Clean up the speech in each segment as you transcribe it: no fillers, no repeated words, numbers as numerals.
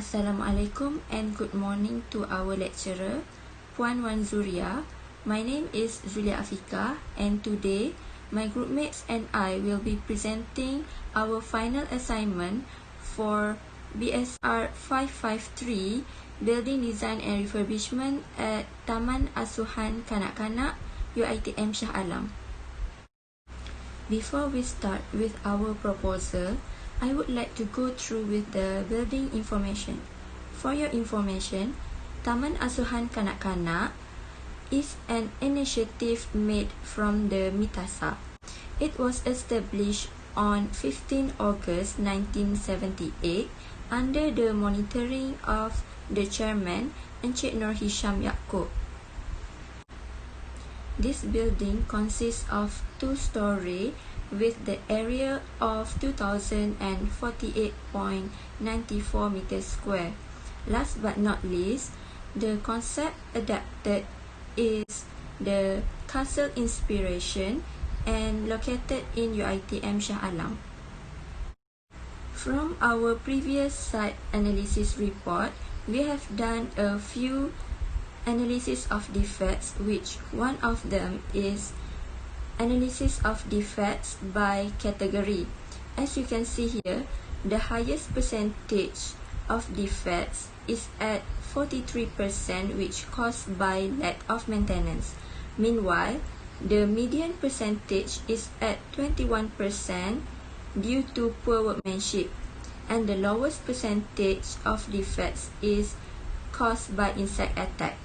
Assalamualaikum and good morning to our lecturer, Puan Wan Zuriea. My name is Zulia AFIKAH, and today my groupmates and I will be presenting our final assignment for BSR553 Building Design and Refurbishment at Taman Asuhan Kanak-Kanak UiTM Shah Alam. Before we start with our proposal, I would like to go through with the building information. For your information, Taman Asuhan Kanak-Kanak is an initiative made from the MITASA. It was established on 15 August 1978 under the monitoring of the chairman, Encik Nur Hisham Yaakob. This building consists of 2-story with the area of 2,048.94 meters square. Last but not least, the concept adapted is the castle inspiration and located in UiTM Shah Alam. From our previous site analysis report, we have done a few analysis of defects, which one of them is analysis of defects by category. As you can see here, the highest percentage of defects is at 43%, which caused by lack of maintenance. Meanwhile, the median percentage is at 21% due to poor workmanship, and the lowest percentage of defects is caused by insect attack.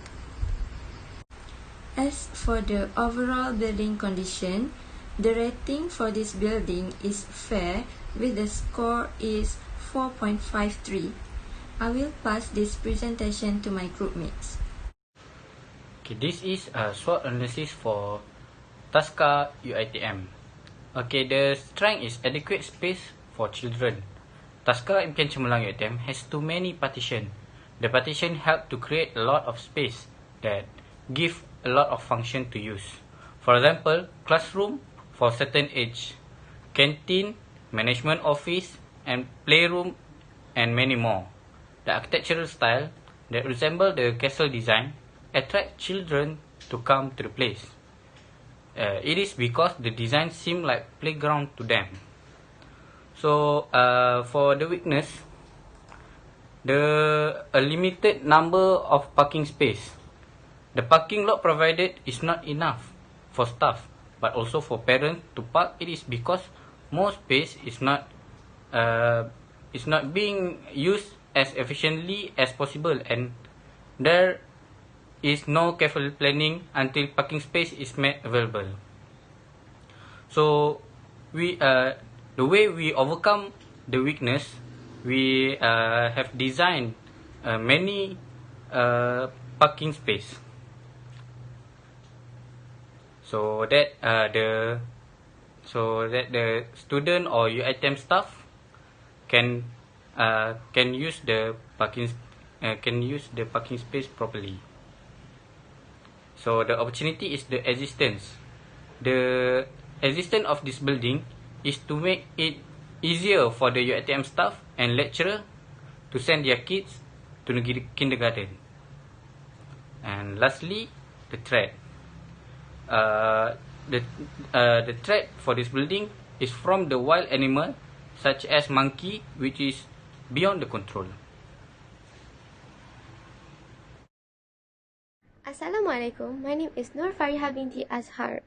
As for the overall building condition, the rating for this building is fair with the score is 4.53. I will pass this presentation to my groupmates. Okay, this is a SWOT analysis for TASCA UiTM. Okay, the strength is adequate space for children. TASCA Impian Cemerlang UiTM has too many partitions. The partition help to create a lot of space that give a lot of function to use. For example, classroom for certain age, canteen, management office, and playroom, and many more. The architectural style that resemble the castle design attract children to come to the place. It is because the design seem like playground to them. So for the weakness, a limited number of parking space. The parking lot provided is not enough for staff, but also for parents to park. It is because more space is not being used as efficiently as possible, and there is no careful planning until parking space is made available. So the way we overcome the weakness, we have designed many parking space, so that the student or UiTM staff can use the parking space properly. So the opportunity is the existence. The existence of this building is to make it easier for the UiTM staff and lecturer to send their kids to the kindergarten. And lastly, the threat. The threat for this building is from the wild animal such as monkey, which is beyond the control. Assalamualaikum, my name is Fariha Binti Azhar.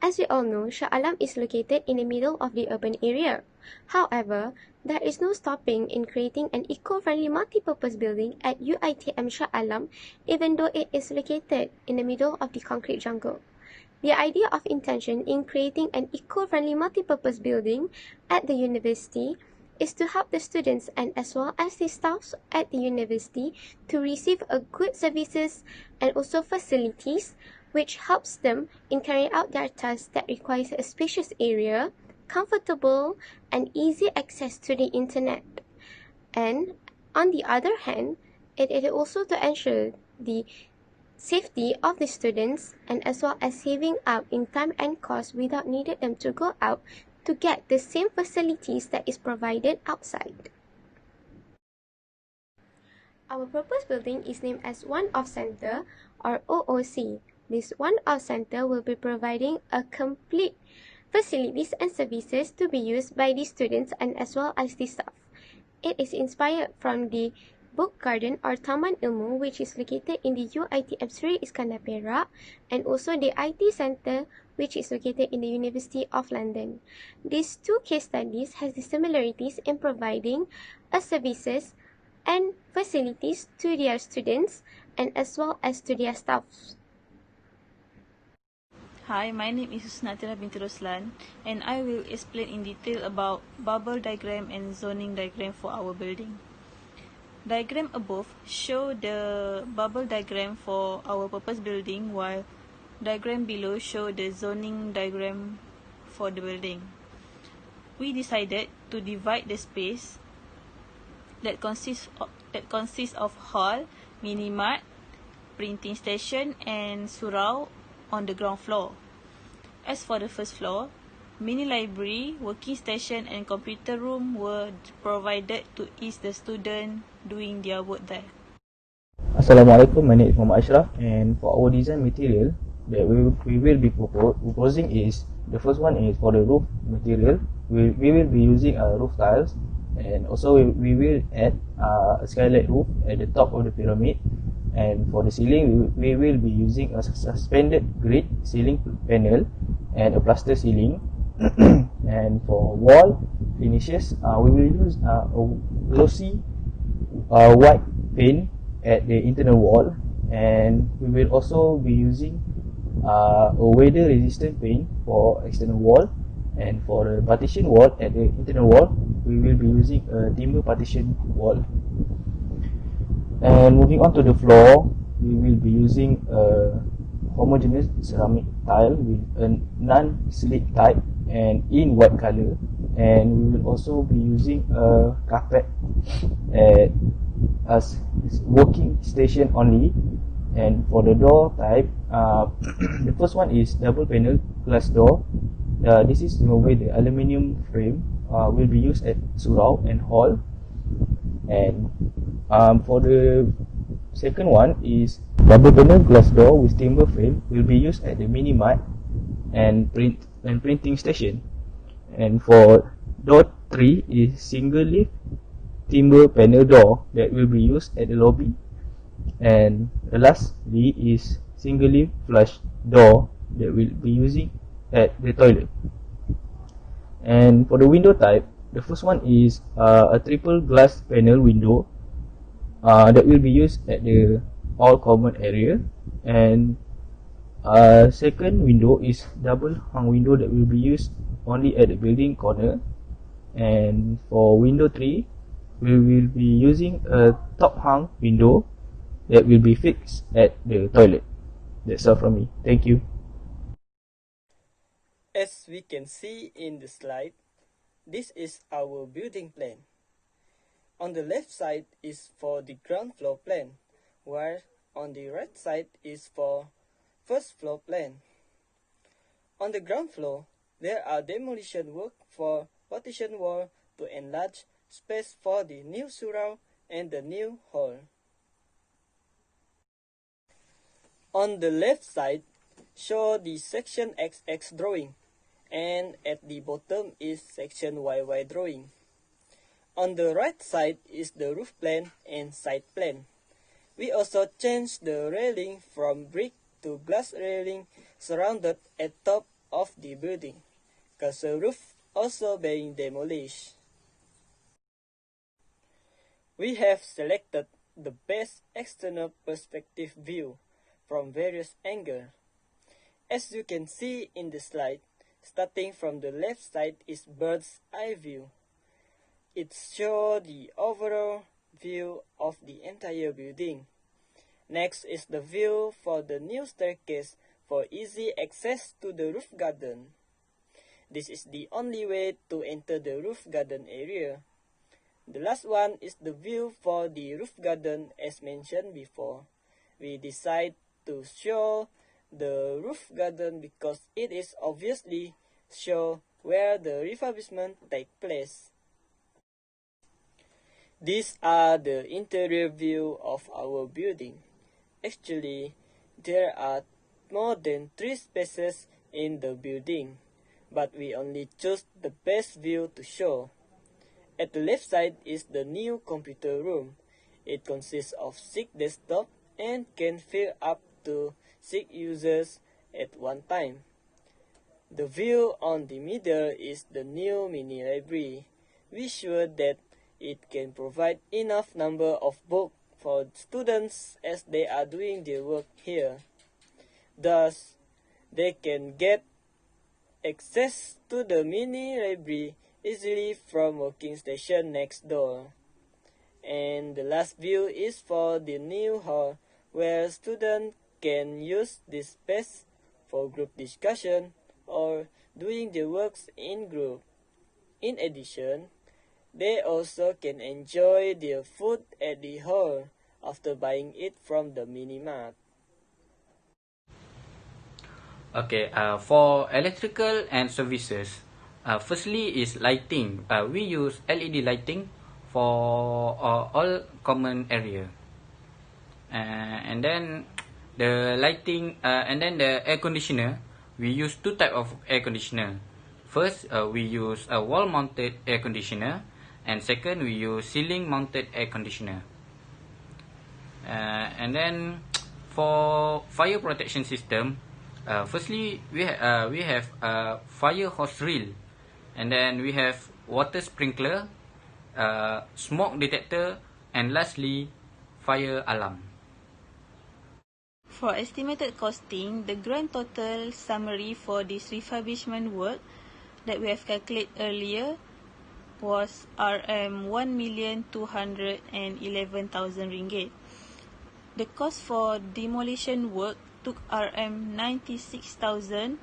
As we all know, Shah Alam is located in the middle of the urban area. However, there is no stopping in creating an eco-friendly multi-purpose building at UiTM Shah Alam, even though it is located in the middle of the concrete jungle. The idea of intention in creating an eco-friendly multi-purpose building at the university is to help the students and as well as the staffs at the university to receive a good services and also facilities, which helps them in carrying out their tasks that requires a spacious area, comfortable and easy access to the internet. And on the other hand, it is also to ensure the safety of the students and as well as saving up in time and cost without needing them to go out to get the same facilities that is provided outside. Our proposed building is named as One-Off Center or OOC. This One-Off Center will be providing a complete facilities and services to be used by the students and as well as the staff. It is inspired from the Book Garden or Taman Ilmu, which is located in the UiTM Sri Iskandar Perak, and also the IT Center, which is located in the University of London. These two case studies has the similarities in providing services and facilities to their students and as well as to their staffs. Hi, my name is Binti ROSLAN, and I will explain in detail about bubble diagram and zoning diagram for our building. Diagram above show the bubble diagram for our purpose building, while diagram below show the zoning diagram for the building. We decided to divide the space that consists of hall, mini mart, printing station and surau on the ground floor. As for the first floor, mini library, working station and computer room were provided to ease the student doing their work there. Assalamualaikum, my name is ASHRAF, and for our design material that we will be proposing is, the first one is for the roof material. We will be using roof tiles, and also we will add a skylight roof at the top of the pyramid. And for the ceiling, we will be using a suspended grid ceiling panel and a plaster ceiling. And for wall finishes, we will use a glossy white paint at the internal wall, and we will also be using a weather resistant paint for external wall. And for the partition wall at the internal wall, we will be using a timber partition wall. And moving on to the floor, we will be using a homogeneous ceramic tile with a non-slip type and in white color. And we will also be using a carpet as working station only. And for the door type, the first one is double panel glass door. This is where the aluminium frame will be used at surau and hall. And for the second one is double panel glass door with timber frame will be used at the mini mart and printing station. And for door 3 is single leaf timber panel door that will be used at the lobby. And lastly is single leaf flush door that will be using at the toilet. And for the window type, the first one is a triple glass panel window that will be used at the all common area. And second window is double hung window that will be used only at the building corner. And for window 3, we will be using a top hung window that will be fixed at the toilet. That's all from me. Thank you. As we can see in the slide, this is our building plan. On the left side is for the ground floor plan, while on the right side is for first floor plan. On the ground floor, there are demolition work for partition wall to enlarge space for the new surau and the new hall. On the left side, show the section XX drawing, and at the bottom is section YY drawing. On the right side is the roof plan and side plan. We also changed the railing from brick to glass railing surrounded at top of the building, cause the roof also being demolished. We have selected the best external perspective view from various angles. As you can see in the slide, starting from the left side is bird's eye view. It shows the overall view of the entire building. Next is the view for the new staircase for easy access to the roof garden. This is the only way to enter the roof garden area. The last one is the view for the roof garden as mentioned before. We decide to show the roof garden because it is obviously show where the refurbishment take place. These are the interior view of our building. Actually, there are more than 3 spaces in the building, but we only chose the best view to show. At the left side is the new computer room. It consists of 6 desktops and can fill up to 6 users at one time. The view on the middle is the new mini library. We sure that it can provide enough number of books for students as they are doing their work here. Thus, they can get access to the mini library easily from working station next door. And the last view is for the new hall where students can use this space for group discussion or doing their works in group. In addition, they also can enjoy their food at the hall after buying it from the mini-mart. Okay, for electrical and services, firstly is lighting. We use LED lighting for all common area. And then the lighting, and then the air conditioner. We use 2 types of air conditioner. First, we use a wall-mounted air conditioner, and second, we use ceiling-mounted air conditioner. And then for fire protection system, firstly we have fire hose reel, and then we have water sprinkler, smoke detector, and lastly fire alarm. For estimated costing, the grand total summary for this refurbishment work that we have calculated earlier was RM1,211,000 ringgit. The cost for demolition work took RM96,700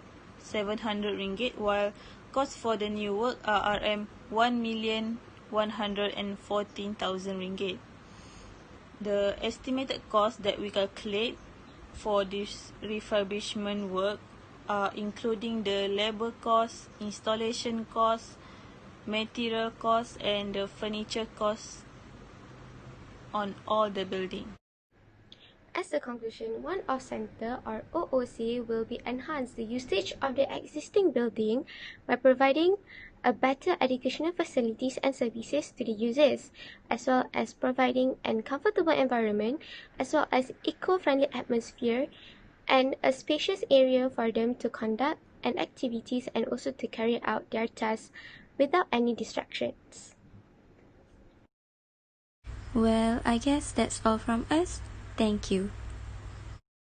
ringgit, while cost for the new work are RM1,114,000 ringgit. The estimated cost that we calculate for this refurbishment work are including the labor cost, installation cost, material cost, and the furniture cost on all the building. As a conclusion, one-off center or OOC will be enhance the usage of the existing building by providing a better educational facilities and services to the users, as well as providing a comfortable environment, as well as eco-friendly atmosphere and a spacious area for them to conduct and activities and also to carry out their tasks without any distractions. Well, I guess that's all from us. Thank you.